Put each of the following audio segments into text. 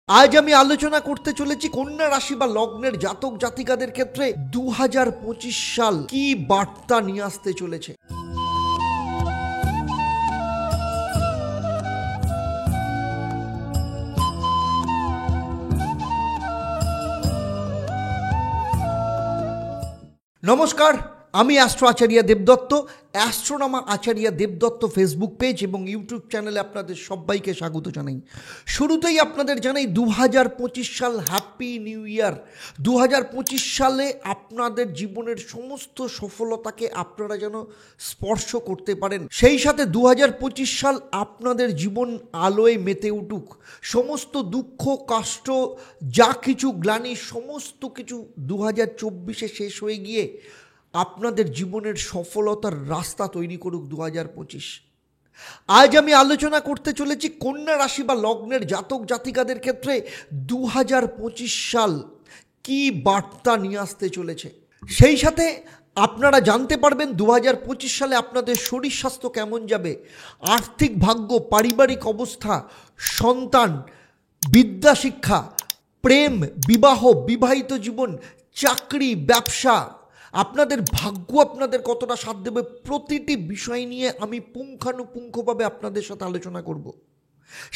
আজ আমি আলোচনা করতে চলেছি কন্যা রাশি বা লগ্নের জাতক জাতিকাদের ক্ষেত্রে 2025 সাল কি বার্তা নিয়ে আসতে চলেছে। নমস্কার, আমি অ্যাস্ট্রো আচার্য দেবদত্ত। অ্যাস্ট্রোনমা আচার্য দেবদত্ত ফেসবুক পেজ এবং ইউটিউব চ্যানেলে আপনাদের সবাইকে স্বাগত জানাই। শুরুতেই আপনাদের জানাই 2025 সাল হ্যাপি নিউ ইয়ার। 2025 সালে আপনাদের জীবনের সমস্ত সফলতাকে আপনারা যেন স্পর্শ করতে পারেন, সেই সাথে 2025 সাল আপনাদের জীবন আলোয় মেতে উঠুক। সমস্ত দুঃখ কষ্ট যা কিছু গ্লানি সমস্ত কিছু 2024-এ শেষ হয়ে গিয়ে আপনাদের জীবনের সফলতার রাস্তা তৈরি করুক 2025। আজ আমি আলোচনা করতে চলেছি কন্যা রাশি বা লগ্নের জাতক জাতিকাদের ক্ষেত্রে 2025 সাল কি বার্তা নিয়ে আসতে চলেছে। সেই সাথে আপনারা জানতে পারবেন 2025 সালে আপনাদের শরীর স্বাস্থ্য কেমন যাবে, আর্থিক ভাগ্য, পারিবারিক অবস্থা, সন্তান, বিদ্যা শিক্ষা, প্রেম, বিবাহ, বিবাহিত জীবন, চাকরি, ব্যবসা, আপনাদের ভাগ্য আপনাদের কতটা সাথ দেবে, প্রতিটি বিষয় নিয়ে আমি পুঙ্খানুপুঙ্খভাবে আপনাদের সাথে আলোচনা করব।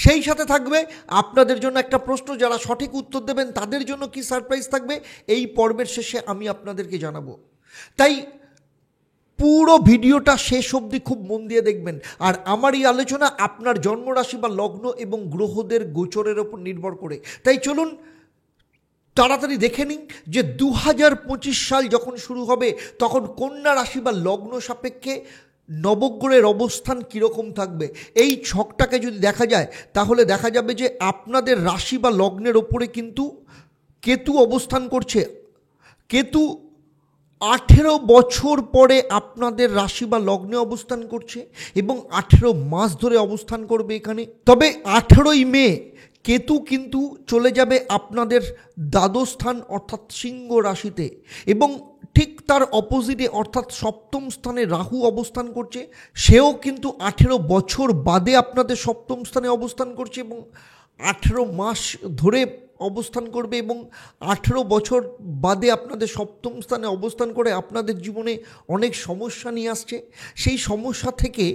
সেই সাথে থাকবে আপনাদের জন্য একটা প্রশ্ন, যারা সঠিক উত্তর দেবেন তাদের জন্য কি সারপ্রাইজ থাকবে এই পর্বের শেষে আমি আপনাদেরকে জানাবো। তাই পুরো ভিডিওটা শেষ অবধি খুব মন দিয়ে দেখবেন। আর আমার এই আলোচনা আপনার জন্মরাশি বা লগ্ন এবং গ্রহদের গোচরের ওপর নির্ভর করে। তাই চলুন তাড়াতাড়ি দেখে নিন যে 2025 সাল যখন শুরু হবে তখন কন্যা রাশি বা লগ্ন সাপেক্ষে নবগ্রহের অবস্থান কীরকম থাকবে। এই ছকটাকে যদি দেখা যায় তাহলে দেখা যাবে যে আপনাদের রাশি বা লগ্নের ওপরে কিন্তু কেতু অবস্থান করছে। কেতু 18 বছর পরে আপনাদের রাশি বা লগ্নে অবস্থান করছে এবং 18 মাস ধরে অবস্থান করবে এখানে। তবে 18ই মে কেতু কিন্তু চলে যাবে আপনাদের দ্বাদশ স্থান অর্থাৎ সিংহ রাশিতে, এবং ঠিক তার অপোজিটে অর্থাৎ সপ্তম স্থানে রাহু অবস্থান করছে। সেও কিন্তু 18 বছর বাদে আপনাদের সপ্তম স্থানে অবস্থান করছে এবং 18 মাস ধরে অবস্থান করবে, এবং 18 বছর বাদে আপনাদের সপ্তম স্থানে অবস্থান করে আপনাদের জীবনে অনেক সমস্যা নিয়ে আসছে। সেই সমস্যা থেকে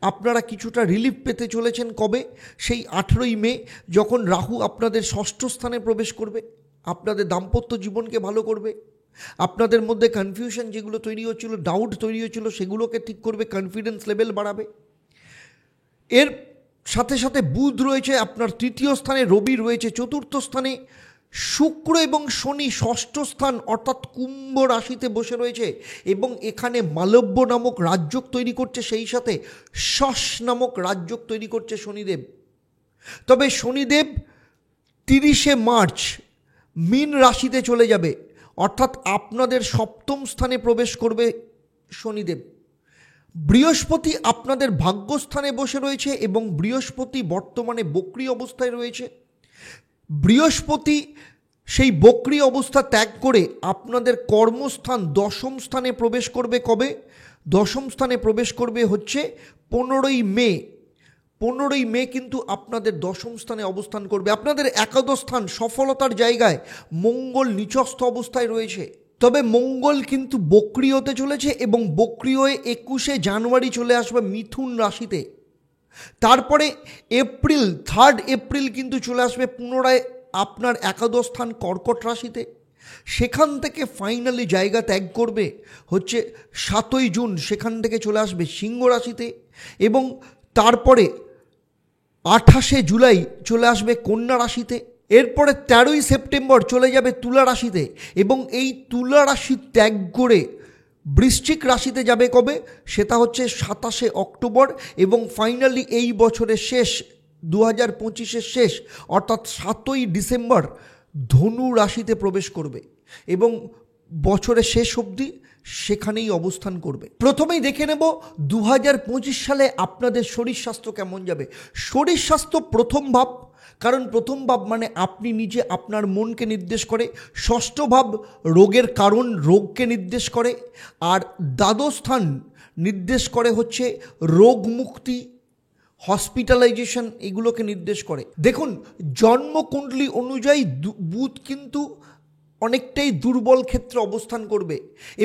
আপনারা কিছুটা রিলিফ পেতে চলেছেন কবে, সেই 18ই মে যখন রাহু আপনাদের ষষ্ঠ স্থানে প্রবেশ করবে। আপনাদের দাম্পত্য জীবনকে ভালো করবে, আপনাদের মধ্যে কনফিউশন যেগুলো তৈরি হচ্ছিল, ডাউট তৈরি হচ্ছিল, সেগুলোকে ঠিক করবে, কনফিডেন্স লেভেল বাড়াবে। এর সাথে সাথে বুধ রয়েছে আপনার তৃতীয় স্থানে, রবি রয়েছে চতুর্থ স্থানে, শুক্র এবং শনি ষষ্ঠ স্থান অর্থাৎ কুম্ভ রাশিতে বসে রয়েছে এবং এখানে মালব্য নামক রাজযোগ তৈরি করছে, সেই সাথে শশ নামক রাজযোগ তৈরি করছে শনিদেব। তবে শনিদেব 30শে মার্চ মীন রাশিতে চলে যাবে, অর্থাৎ আপনাদের সপ্তম স্থানে প্রবেশ করবে শনিদেব। বৃহস্পতি আপনাদের ভাগ্যস্থানে বসে রয়েছে এবং বৃহস্পতি বর্তমানে বক্রী অবস্থায় রয়েছে। বৃহস্পতি সেই বক্রী অবস্থা ত্যাগ করে আপনাদের কর্মস্থান দশম স্থানে প্রবেশ করবে কবে? দশম স্থানে প্রবেশ করবে হচ্ছে 15ই মে। 15ই মে কিন্তু আপনাদের দশম স্থানে অবস্থান করবে। আপনাদের একাদশ স্থান সফলতার জায়গায় মঙ্গল নিচস্থ অবস্থায় রয়েছে। তবে মঙ্গল কিন্তু বক্রী হতে চলেছে এবং বক্রী হয়ে 21শে জানুয়ারি চলে আসবে মিথুন রাশিতে। তারপরে3 এপ্রিল কিন্তু চলে আসবে পুনরায় আপনার একাদশ স্থান কর্কট রাশিতে। সেখান থেকে ফাইনালি জায়গা ত্যাগ করবে হচ্ছে 7ই জুন, সেখান থেকে চলে আসবে সিংহ রাশিতে এবং তারপরে 28শে জুলাই চলে আসবে কন্যা রাশিতে। এরপরে 13ই সেপ্টেম্বর চলে যাবে তুলা রাশিতে এবং এই তুলা রাশি ত্যাগ করে বৃশ্চিক রাশিতে যাবে কবে? সেটা হচ্ছে 27শে অক্টোবর এবং ফাইনালি এই বছরের শেষ 2025-এর শেষ অর্থাৎ 7ই ডিসেম্বর ধনু রাশিতে প্রবেশ করবে এবং বছরের শেষ অবধি সেখানেই অবস্থান করবে। প্রথমেই দেখে নেব 2025 সালে আপনাদের শরীর স্বাস্থ্য কেমন যাবে। শরীর স্বাস্থ্য প্রথম ভাব, কারণ প্রথম ভাব মানে আপনি নিজে আপনার মনকে নির্দেশ করে। ষষ্ঠ ভাব রোগের কারণ, রোগকে নির্দেশ করে। আর দ্বাদশ স্থান নির্দেশ করে হচ্ছে রোগ মুক্তি, হসপিটালাইজেশন এগুলোকে নির্দেশ করে। দেখুন, জন্মকুণ্ডলী অনুযায়ী বুধ কিন্তু অনেকটাই দুর্বল ক্ষেত্রে অবস্থান করবে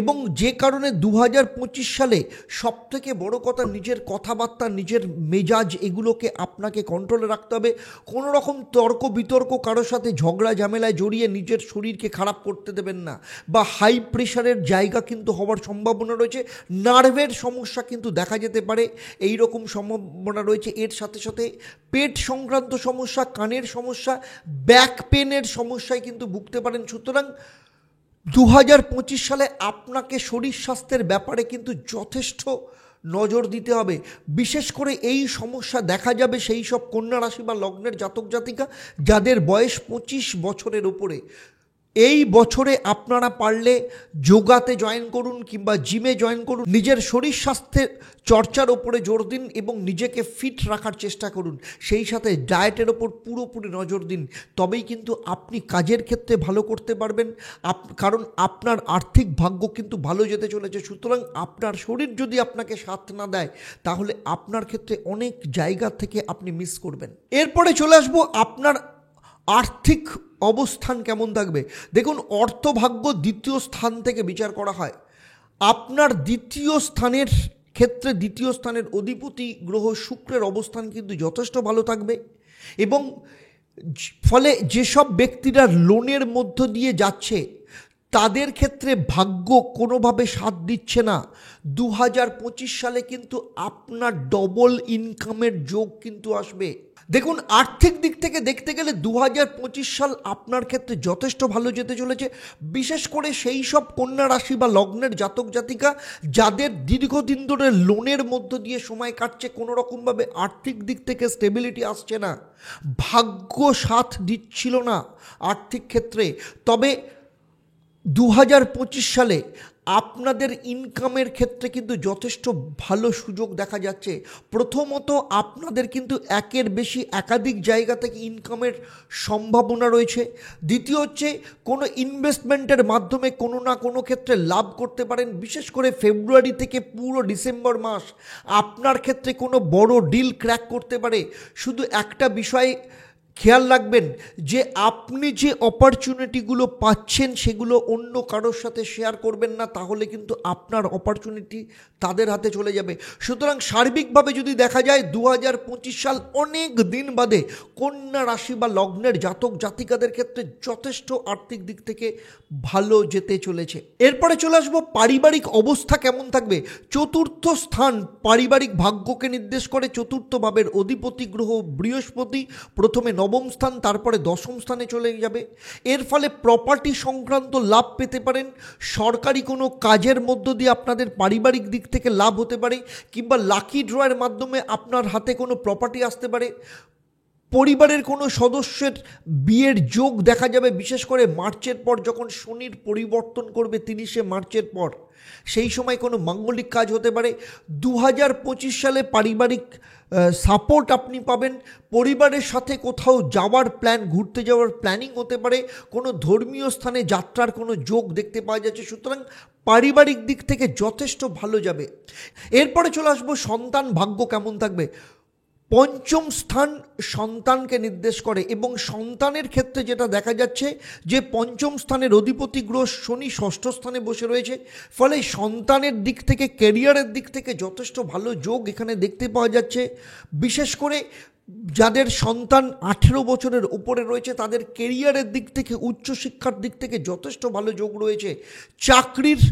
এবং যে কারণে 2025 সালে সবথেকে বড় কথা, নিজের কথাবার্তা, নিজের মেজাজ এগুলোকে আপনাকে কন্ট্রোলে রাখতে হবে। কোনো রকম তর্ক বিতর্ক, কারোর সাথে ঝগড়া ঝামেলায় জড়িয়ে নিজের শরীরকে খারাপ করতে দেবেন না, বা হাই প্রেশারের জায়গা কিন্তু হওয়ার সম্ভাবনা রয়েছে। নার্ভের সমস্যা কিন্তু দেখা যেতে পারে, এই রকম সম্ভাবনা রয়েছে। এর সাথে সাথে পেট সংক্রান্ত সমস্যা, কানের সমস্যা, ব্যাক পেনের সমস্যায় কিন্তু ভুগতে পারেন। সুতরাং 2025 সালে আপনাকে শরীর স্বাস্থ্যের ব্যাপারে কিন্তু যথেষ্ট নজর দিতে হবে। বিশেষ করে এই সমস্যা দেখা যাবে সেই সব কন্যা রাশি বা লগ্নের জাতক জাতিকা যাদের বয়স 25 বছরের উপরে। এই বছরে আপনারা পারলে যোগাতে জয়েন করুন কিংবা জিমে জয়েন করুন, নিজের শরীর স্বাস্থ্যের চর্চার ওপরে জোর দিন এবং নিজেকে ফিট রাখার চেষ্টা করুন। সেই সাথে ডায়েটের ওপর পুরোপুরি নজর দিন, তবেই কিন্তু আপনি কাজের ক্ষেত্রে ভালো করতে পারবেন। কারণ আপনার আর্থিক ভাগ্য কিন্তু ভালো যেতে চলেছে। সুতরাং আপনার শরীর যদি আপনাকে সাথ না দেয়, তাহলে আপনার ক্ষেত্রে অনেক জায়গা থেকে আপনি মিস করবেন। এরপরে চলে আসবো আপনার আর্থিক অবস্থান কেমন থাকবে। দেখুন, অর্থভাগ্য দ্বিতীয় স্থান থেকে বিচার করা হয়। আপনার দ্বিতীয় স্থানের ক্ষেত্রে দ্বিতীয় স্থানের অধিপতি গ্রহ শুক্রের অবস্থান কিন্তু যথেষ্ট ভালো থাকবে এবং ফলে যেসব ব্যক্তিরা লোনের মধ্য দিয়ে যাচ্ছে তাদের ক্ষেত্রে ভাগ্য কোনোভাবে সাথ দিচ্ছে না। 2025 সালে কিন্তু আপনার ডবল ইনকামের যোগ কিন্তু আসবে। দেখুন, আর্থিক দিক থেকে দেখতে গেলে 2025 সাল আপনার ক্ষেত্রে যথেষ্ট ভালো যেতে চলেছে। বিশেষ করে সেই সব কন্যা রাশি বা লগ্নের জাতক জাতিকা যাদের দীর্ঘদিন ধরে লোনের মধ্য দিয়ে সময় কাটছে, কোনো রকমভাবে আর্থিক দিক থেকে স্টেবিলিটি আসছে না, ভাগ্য সাথ দিচ্ছিল না আর্থিক ক্ষেত্রে। তবে 2025 সালে আপনাদের ইনকামের ক্ষেত্রে কিন্তু যথেষ্ট ভালো সুযোগ দেখা যাচ্ছে। প্রথমত, আপনাদের কিন্তু একের বেশি একাধিক জায়গা থেকে ইনকামের সম্ভাবনা রয়েছে। দ্বিতীয় হচ্ছে, কোনো ইনভেস্টমেন্টের মাধ্যমে কোনো না কোনো ক্ষেত্রে লাভ করতে পারেন। বিশেষ করে ফেব্রুয়ারি থেকে পুরো ডিসেম্বর মাস আপনার ক্ষেত্রে কোনো বড় ডিল ক্র্যাক করতে পারে। শুধু একটা বিষয় খেয়াল রাখবেন যে আপনি যে অপরচুনিটিগুলো পাচ্ছেন সেগুলো অন্য কারোর সাথে শেয়ার করবেন না, তাহলে কিন্তু আপনার অপরচুনিটি তাদের হাতে চলে যাবে। সুতরাং সার্বিকভাবে যদি দেখা যায় 2025 সাল অনেক দিন বাদে কন্যা রাশি বা লগ্নের জাতক জাতিকাদের ক্ষেত্রে যথেষ্ট আর্থিক দিক থেকে ভালো যেতে চলেছে। এরপরে চলে আসবো পারিবারিক অবস্থা কেমন থাকবে। চতুর্থ স্থান পারিবারিক ভাগ্যকে নির্দেশ করে। চতুর্থ ভাবের অধিপতি গ্রহ বৃহস্পতি প্রথমে নবম স্থান, তারপরে দশম স্থানে চলে যাবে। এর ফলে প্রপার্টি সংক্রান্ত লাভ পেতে পারেন। সরকারি কোনো কাজের মধ্য দিয়ে আপনাদের পারিবারিক দিক থেকে লাভ হতে পারে, কিংবা লাকি ড্রয়ের মাধ্যমে আপনার হাতে কোনো প্রপার্টি আসতে পারে। পরিবারের কোনো সদস্যের বিয়ের যোগ দেখা যাবে, বিশেষ করে মার্চের পর, যখন শনির পরিবর্তন করবে 30শে মার্চের পর, সেই সময় কোনো মাঙ্গলিক কাজ হতে পারে। 2025 সালে পারিবারিক সাপোর্ট আপনি পাবেন। পরিবারের সাথে কোথাও যাওয়ার প্ল্যান, ঘুরতে যাওয়ার প্ল্যানিং হতে পারে। কোনো ধর্মীয় স্থানে যাত্রার কোনো যোগ দেখতে পাওয়া যাচ্ছে। সুতরাং পারিবারিক দিক থেকে যথেষ্ট ভালো যাবে। এরপরে চলে আসবো সন্তান ভাগ্য কেমন থাকবে। পঞ্চম স্থান সন্তানকে নির্দেশ করে এবং সন্তানের ক্ষেত্রে যেটা দেখা যাচ্ছে যে পঞ্চম স্থানের অধিপতি গ্রহ শনি ষষ্ঠ স্থানে বসে রয়েছে। ফলে সন্তানের দিক থেকে, ক্যারিয়ারের দিক থেকে যথেষ্ট ভালো যোগ এখানে দেখতে পাওয়া যাচ্ছে। বিশেষ করে যাদের সন্তান 18 বছরের উপরে রয়েছে তাদের ক্যারিয়ারের দিক থেকে, উচ্চশিক্ষার দিক থেকে যথেষ্ট ভালো যোগ রয়েছে। চাকরির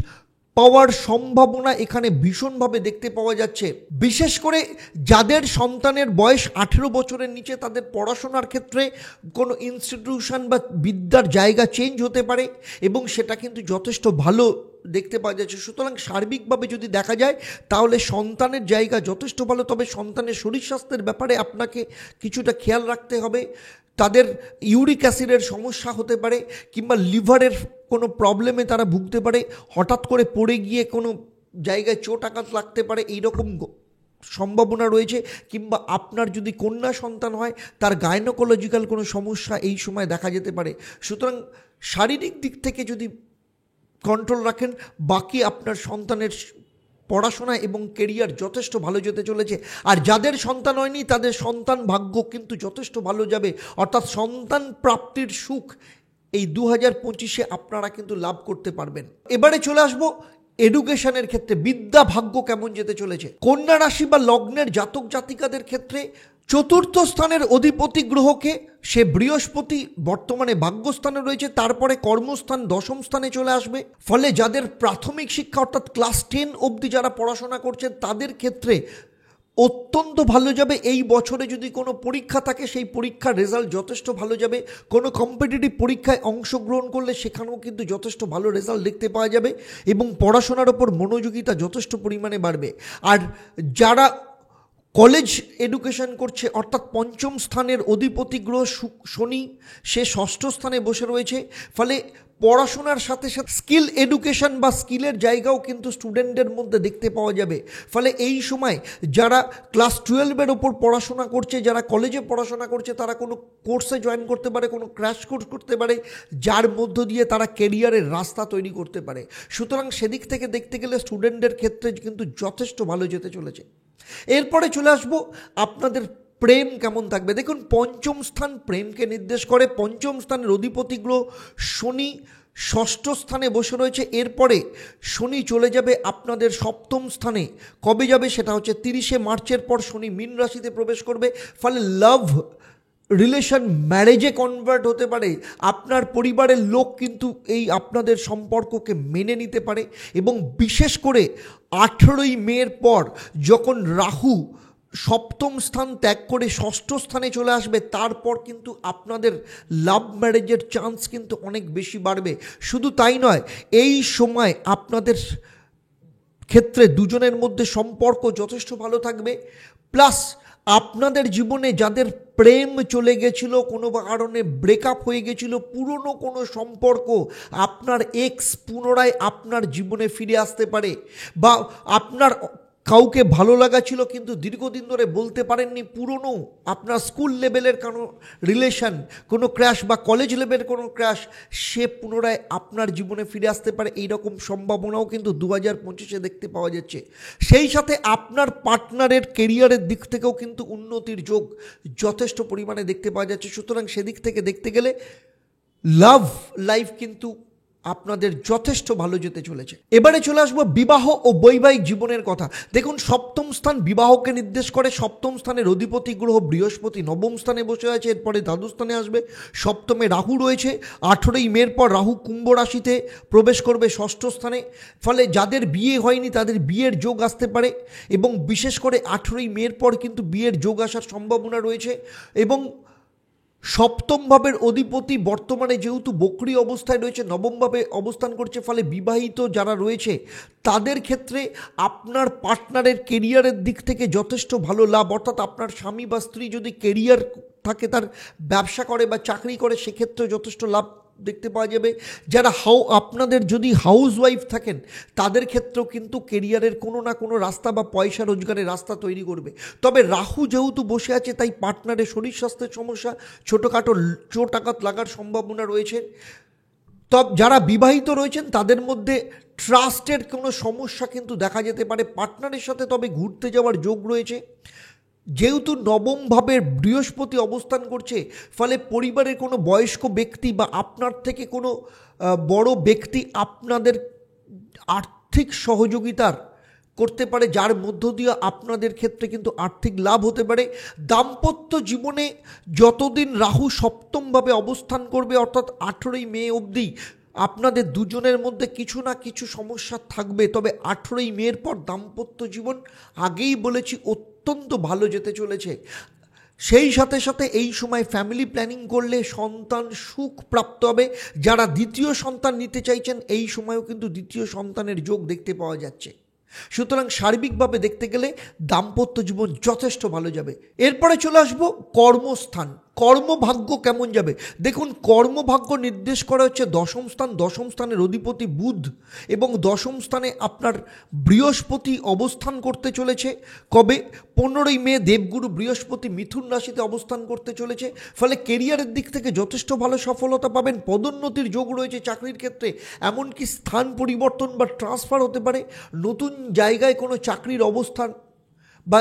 পাওয়ার সম্ভাবনা এখানে ভীষণভাবে দেখতে পাওয়া যাচ্ছে। বিশেষ করে যাদের সন্তানের বয়স 18 বছরের নিচে, তাদের পড়াশোনার ক্ষেত্রে কোনো ইনস্টিটিউশন বা বিদ্যার জায়গা চেঞ্জ হতে পারে এবং সেটা কিন্তু যথেষ্ট ভালো দেখতে পাওয়া যাচ্ছে। সুতরাং সার্বিকভাবে যদি দেখা যায় তাহলে সন্তানের জায়গা যথেষ্ট ভালো। তবে সন্তানের শরীর স্বাস্থ্যের ব্যাপারে আপনাকে কিছুটা খেয়াল রাখতে হবে। তাদের ইউরিক অ্যাসিডের সমস্যা হতে পারে কিংবা লিভারের কোনো প্রবলেমে তারা ভুগতে পারে। হঠাৎ করে পড়ে গিয়ে কোনো জায়গায় চোট আঘাত লাগতে পারে, এইরকম সম্ভাবনা রয়েছে। কিংবা আপনার যদি কন্যা সন্তান হয় তার গাইনোকোলজিক্যাল কোনো সমস্যা এই সময় দেখা যেতে পারে। সুতরাং শারীরিক দিক থেকে যদি কন্ট্রোল রাখেন, বাকি আপনার সন্তানের পড়াশোনা এবং কেরিয়ার যথেষ্ট ভালো যেতে চলেছে। আর যাদের সন্তান হয়নি তাদের সন্তান ভাগ্য কিন্তু যথেষ্ট ভালো যাবে, অর্থাৎ সন্তান প্রাপ্তির সুখ এই 2025-এ আপনারা কিন্তু লাভ করতে পারবেন। এবারে চলে আসবো এডুকেশনের ক্ষেত্রে, বিদ্যা ভাগ্য কেমন যেতে চলেছে। কন্যা রাশি বা লগ্নের জাতক জাতিকাদের ক্ষেত্রে চতুর্থ স্থানের অধিপতি গ্রহকে, সে বৃহস্পতি বর্তমানে ভাগ্যস্থানে রয়েছে, তারপরে কর্মস্থান দশম স্থানে চলে আসবে। ফলে যাদের প্রাথমিক শিক্ষা অর্থাৎ ক্লাস 10 অবধি যারা পড়াশোনা করছেন তাদের ক্ষেত্রে অত্যন্ত ভালো যাবে। এই বছরে যদি কোনো পরীক্ষা থাকে সেই পরীক্ষার রেজাল্ট যথেষ্ট ভালো যাবে। কোনো কম্পিটিটিভ পরীক্ষায় অংশগ্রহণ করলে সেখানেও কিন্তু যথেষ্ট ভালো রেজাল্ট দেখতে পাওয়া যাবে এবং পড়াশোনার ওপর মনোযোগিতা যথেষ্ট পরিমাণে বাড়বে। আর যারা কলেজ এডুকেশন করছে অর্থাৎ পঞ্চম স্থানের অধিপতি গ্রহ শনি, সে ষষ্ঠ স্থানে বসে রয়েছে। ফলে পড়াশোনার সাথে সাথে স্কিল এডুকেশন বা স্কিলের জায়গাও কিন্তু স্টুডেন্টদের মধ্যে দেখতে পাওয়া যাবে। ফলে এই সময় যারা ক্লাস 12-এর ওপর পড়াশোনা করছে, যারা কলেজে পড়াশোনা করছে, তারা কোনো কোর্সে জয়েন করতে পারে, কোনো ক্র্যাশ কোর্স করতে পারে, যার মধ্য দিয়ে তারা কেরিয়ারের রাস্তা তৈরি করতে পারে। সুতরাং সেদিক থেকে দেখতে গেলে স্টুডেন্টদের ক্ষেত্রে কিন্তু যথেষ্ট ভালো যেতে চলেছে। এরপরে চলে আসবো আপনাদের প্রেম কেমন থাকবে। দেখুন, পঞ্চম স্থান প্রেমকে নির্দেশ করে। পঞ্চম স্থানের অধিপতি গ্রহ শনি ষষ্ঠ স্থানে বসে রয়েছে। এরপরে শনি চলে যাবে আপনাদের সপ্তম স্থানে। কবে যাবে সেটা হচ্ছে 30শে মার্চের পর শনি মীন রাশিতে প্রবেশ করবে। ফলে লাভ রিলেশন ম্যারেজে কনভার্ট হতে পারে। আপনার পরিবারের লোক কিন্তু এই আপনাদের সম্পর্ককে মেনে নিতে পারে। এবং বিশেষ করে 18ই মের পর যখন রাহু সপ্তম স্থান ত্যাগ করে ষষ্ঠ স্থানে চলে আসবে, তারপর কিন্তু আপনাদের লাভ ম্যারেজের চান্স কিন্তু অনেক বেশি বাড়বে। শুধু তাই নয়, এই সময় আপনাদের ক্ষেত্রে দুজনের মধ্যে সম্পর্ক যথেষ্ট ভালো থাকবে। প্লাস আপনাদের জীবনে যাদের প্রেম চলে গেছিল, কোনো কারণে ব্রেকআপ হয়ে গেছিল, পুরনো কোনো সম্পর্ক, আপনার এক্স পুনরায় আপনার জীবনে ফিরে আসতে পারে। বা আপনার কাউকে ভালো লাগা ছিল কিন্তু দীর্ঘদিন ধরে বলতে পারেননি, পুরনো আপনার স্কুল লেভেলের কোনো রিলেশন, কোনো ক্র্যাশ বা কলেজ লেভেলের কোনো ক্র্যাশ, সে পুনরায় আপনার জীবনে ফিরে আসতে পারে। এইরকম সম্ভাবনাও কিন্তু 2025-এ দেখতে পাওয়া যাচ্ছে। সেই সাথে আপনার পার্টনারের কেরিয়ারের দিক থেকেও কিন্তু উন্নতির যোগ যথেষ্ট পরিমাণে দেখতে পাওয়া যাচ্ছে। সুতরাং সেদিক থেকে দেখতে গেলে লাভ লাইফ কিন্তু আপনাদের যথেষ্ট ভালো যেতে চলেছে। এবারে চলে আসবো বিবাহ ও বৈবাহিক জীবনের কথা। দেখুন, সপ্তম স্থান বিবাহকে নির্দেশ করে। সপ্তম স্থানের অধিপতি গ্রহ বৃহস্পতি নবম স্থানে বসে আছে, এরপরে দ্বাদশ স্থানে আসবে। সপ্তমে রাহু রয়েছে। 18ই মের পর রাহু কুম্ভ রাশিতে প্রবেশ করবে ষষ্ঠ স্থানে। ফলে যাদের বিয়ে হয়নি তাদের বিয়ের যোগ আসতে পারে এবং বিশেষ করে 18ই মের পর কিন্তু বিয়ের যোগ আসার সম্ভাবনা রয়েছে। এবং সপ্তম ভাবের অধিপতি বর্তমানে যেহেতু বক্রী অবস্থায় রয়েছে, নবমভাবে অবস্থান করছে। ফলে বিবাহিত যারা রয়েছে তাদের ক্ষেত্রে আপনার পার্টনারের কেরিয়ারের দিক থেকে যথেষ্ট ভালো লাভ, অর্থাৎ আপনার স্বামী বা স্ত্রী যদি কেরিয়ার থাকে, তার ব্যবসা করে বা চাকরি করে, সেক্ষেত্রে যথেষ্ট লাভ দেখতে পাওয়া যাবে। যারা আপনাদের যদি হাউস ওয়াইফ থাকেন তাদের ক্ষেত্রেও কিন্তু কেরিয়ারের কোনো না কোনো রাস্তা বা পয়সা রোজগারের রাস্তা তৈরি করবে। তবে রাহু যেহেতু বসে আছে তাই পার্টনারের শরীর স্বাস্থ্যের সমস্যা, ছোটোখাটো চোট আঘাত লাগার সম্ভাবনা রয়েছে। তবে যারা বিবাহিত রয়েছেন তাদের মধ্যে ট্রাস্টের কোনো সমস্যা কিন্তু দেখা যেতে পারে পার্টনারের সাথে। তবে ঘুরতে যাওয়ার যোগ রয়েছে। যেহেতু নবম ভাবের বৃহস্পতি অবস্থান করছে, ফলে পরিবারের কোনো বয়স্ক ব্যক্তি বা আপনার থেকে কোনো বড় ব্যক্তি আপনাদের আর্থিক সহযোগিতার করতে পারে, যার মধ্য দিয়ে আপনাদের ক্ষেত্রে কিন্তু আর্থিক লাভ হতে পারে। দাম্পত্য জীবনে যতদিন রাহু সপ্তমভাবে অবস্থান করবে অর্থাৎ 18ই মে অবধি আপনাদের দুজনের মধ্যে কিছু না কিছু সমস্যা থাকবে। তবে 18ই মের পর দাম্পত্য জীবন আগেই বলেছি অত্যন্ত ভালো যেতে চলেছে। সেই সাথে সাথে এই সময় ফ্যামিলি প্ল্যানিং করলে সন্তান সুখ প্রাপ্ত হবে। যারা দ্বিতীয় সন্তান নিতে চাইছেন এই সময়ও কিন্তু দ্বিতীয় সন্তানের যোগ দেখতে পাওয়া যাচ্ছে। সুতরাং সার্বিকভাবে দেখতে গেলে দাম্পত্য জীবন যথেষ্ট ভালো যাবে। এরপরে চলে আসবো কর্মস্থান। কর্মভাগ্য কেমন যাবে? দেখুন, কর্মভাগ্য নির্দেশ করা হচ্ছে দশম স্থান। দশম স্থানের অধিপতি বুধ এবং দশম স্থানে আপনার বৃহস্পতি অবস্থান করতে চলেছে। কবে? 15ই মে দেবগুরু বৃহস্পতি মিথুন রাশিতে অবস্থান করতে চলেছে। ফলে কেরিয়ারের দিক থেকে যথেষ্ট ভালো সফলতা পাবেন। পদোন্নতির যোগ রয়েছে চাকরির ক্ষেত্রে, এমনকি স্থান পরিবর্তন বা ট্রান্সফার হতে পারে। নতুন জায়গায় কোনো চাকরির অবস্থান বা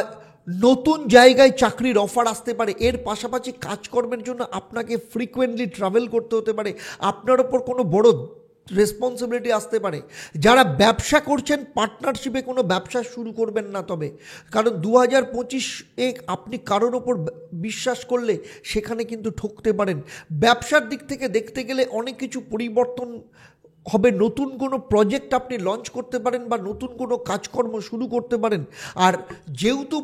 নতুন জায়গায় চাকরির অফার আসতে পারে। এর পাশাপাশি কাজকর্মের জন্য আপনাকে ফ্রিকোয়েন্টলি ট্রাভেল করতে হতে পারে। আপনার ওপর কোনো বড় রেসপন্সিবিলিটি আসতে পারে। যারা ব্যবসা করছেন, পার্টনারশিপে কোনো ব্যবসা শুরু করবেন না, তবে কারণ 2025-এ আপনি কারোর ওপর বিশ্বাস করলে সেখানে কিন্তু ঠকতে পারেন। ব্যবসার দিক থেকে দেখতে গেলে অনেক কিছু পরিবর্তন হবে। নতুন কোনো প্রজেক্ট আপনি লঞ্চ করতে পারেন বা নতুন কোনো কাজকর্ম শুরু করতে পারেন। আর যেহেতু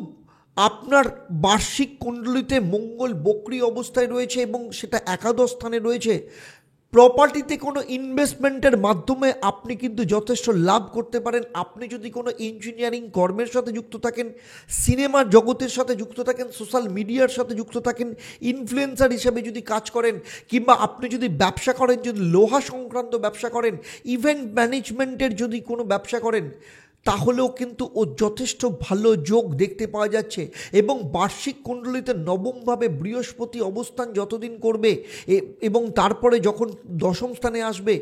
আপনার বার্ষিক কুণ্ডলিতে মঙ্গল বক্রী অবস্থায় রয়েছে এবং সেটা একাদশ স্থানে রয়েছে, প্রপার্টিতে কোনো ইনভেস্টমেন্টের মাধ্যমে আপনি কিন্তু যথেষ্ট লাভ করতে পারেন। আপনি যদি কোনো ইঞ্জিনিয়ারিং কর্মের সাথে যুক্ত থাকেন, সিনেমার জগতের সাথে যুক্ত থাকেন, সোশ্যাল মিডিয়ার সাথে যুক্ত থাকেন, ইনফ্লুয়েন্সার হিসেবে যদি কাজ করেন, কিংবা আপনি যদি ব্যবসা করেন, যদি লোহা সংক্রান্ত ব্যবসা করেন, ইভেন্ট ম্যানেজমেন্টের যদি কোনো ব্যবসা করেন, তাহলেও কিন্তু ও যথেষ্ট ভালো যোগ দেখতে পাওয়া যাচ্ছে। এবং বার্ষিক কুণ্ডলিতে নবমভাবে বৃহস্পতি অবস্থান যতদিন করবে এবং তারপরে যখন দশম স্থানে আসবে,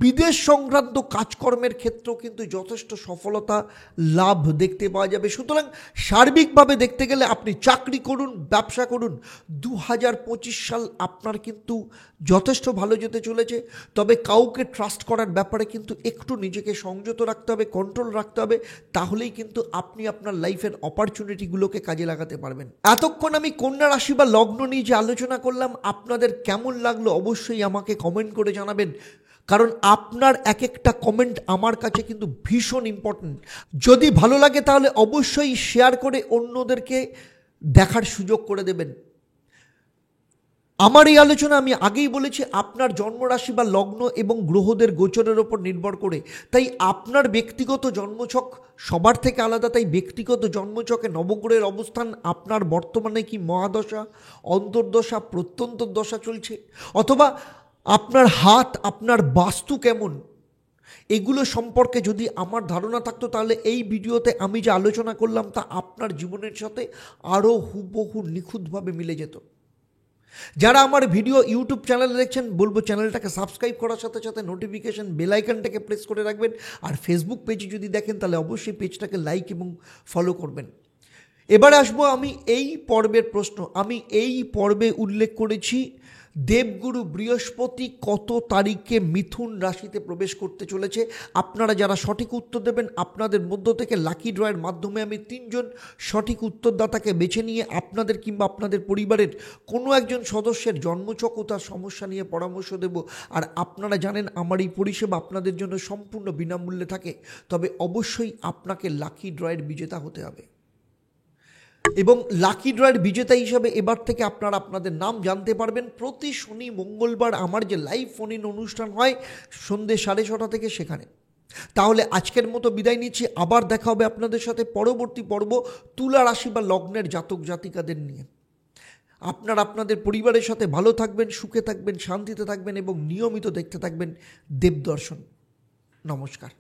বিদেশ সংক্রান্ত কাজকর্মের ক্ষেত্রেও কিন্তু যথেষ্ট সফলতা লাভ দেখতে পাওয়া যাবে। সুতরাং সার্বিকভাবে দেখতে গেলে আপনি চাকরি করুন, ব্যবসা করুন, 2025 সাল আপনার কিন্তু যথেষ্ট ভালো যেতে চলেছে। তবে কাউকে ট্রাস্ট করার ব্যাপারে কিন্তু একটু নিজেকে সংযত রাখতে হবে, কন্ট্রোল রাখতে হবে, তাহলেই কিন্তু আপনি আপনার লাইফের অপরচুনিটিগুলোকে কাজে লাগাতে পারবেন। এতক্ষণ আমি কন্যা রাশি বা লগ্ন নিয়ে যে আলোচনা করলাম, আপনাদের কেমন লাগলো অবশ্যই আমাকে কমেন্ট করে জানাবেন, কারণ আপনার এক একটা কমেন্ট আমার কাছে কিন্তু ভীষণ ইম্পর্ট্যান্ট। যদি ভালো লাগে তাহলে অবশ্যই শেয়ার করে অন্যদেরকে দেখার সুযোগ করে দেবেন। আমার এই আলোচনা আমি আগেই বলেছি আপনার জন্মরাশি বা লগ্ন এবং গ্রহদের গোচরের ওপর নির্ভর করে। তাই আপনার ব্যক্তিগত জন্মছক সবার থেকে আলাদা। তাই ব্যক্তিগত জন্মছকে নবগ্রহের অবস্থান, আপনার বর্তমানে কি মহাদশা, অন্তর্দশা, প্রত্যন্তর দশা চলছে, অথবা আপনার হাত, আপনার বাস্তু কেমন, এগুলো সম্পর্কে যদি আমার ধারণা থাকতো, তাহলে এই ভিডিওতে আমি যে আলোচনা করলাম তা আপনার জীবনের সাথে আরও হুবহু নিখুঁতভাবে মিলে যেত। যারা আমার ভিডিও ইউটিউব চ্যানেলে দেখছেন, বলবো চ্যানেলটাকে সাবস্ক্রাইব করার সাথে সাথে নোটিফিকেশন বেল আইকনটাকে প্রেস করে রাখবেন। আর ফেসবুক পেজে যদি দেখেন তাহলে অবশ্যই পেজটাকে লাইক এবং ফলো করবেন। এবারে আসবো আমি এই পর্বের প্রশ্ন। আমি এই পর্বে উল্লেখ করেছি দেবগুরু বৃহস্পতি কত তারিখে মিথুন রাশিতে প্রবেশ করতে চলেছে। আপনারা যারা সঠিক উত্তর দেবেন, আপনাদের মধ্য থেকে লাকি ড্রয়ের মাধ্যমে আমি 3 জন সঠিক উত্তরদাতাকে বেছে নিয়ে আপনাদের কিংবা আপনাদের পরিবারের কোনো একজন সদস্যের জন্মছক ও তার সমস্যা নিয়ে পরামর্শ দেব। আর আপনারা জানেন আমার এই পরিষেবা আপনাদের জন্য সম্পূর্ণ বিনামূল্যে থাকে। তবে অবশ্যই আপনাকে লাকি ড্রয়ের বিজেতা হতে হবে এবং লাকি ড্রয়ের বিজেতা হিসাবে এবার থেকে আপনারা আপনাদের নাম জানতে পারবেন প্রতি শনি মঙ্গলবার আমার যে লাইভ ফোন ইন অনুষ্ঠান হয় সন্ধ্যে 6:30 থেকে, সেখানে। তাহলে আজকের মতো বিদায় নিচ্ছি। আবার দেখা হবে আপনাদের সাথে পরবর্তী পর্ব তুলা রাশি বা লগ্নের জাতক জাতিকাদের নিয়ে। আপনারা আপনাদের পরিবারের সাথে ভালো থাকবেন, সুখে থাকবেন, শান্তিতে থাকবেন এবং নিয়মিত দেখতে থাকবেন দেবদর্শন। নমস্কার।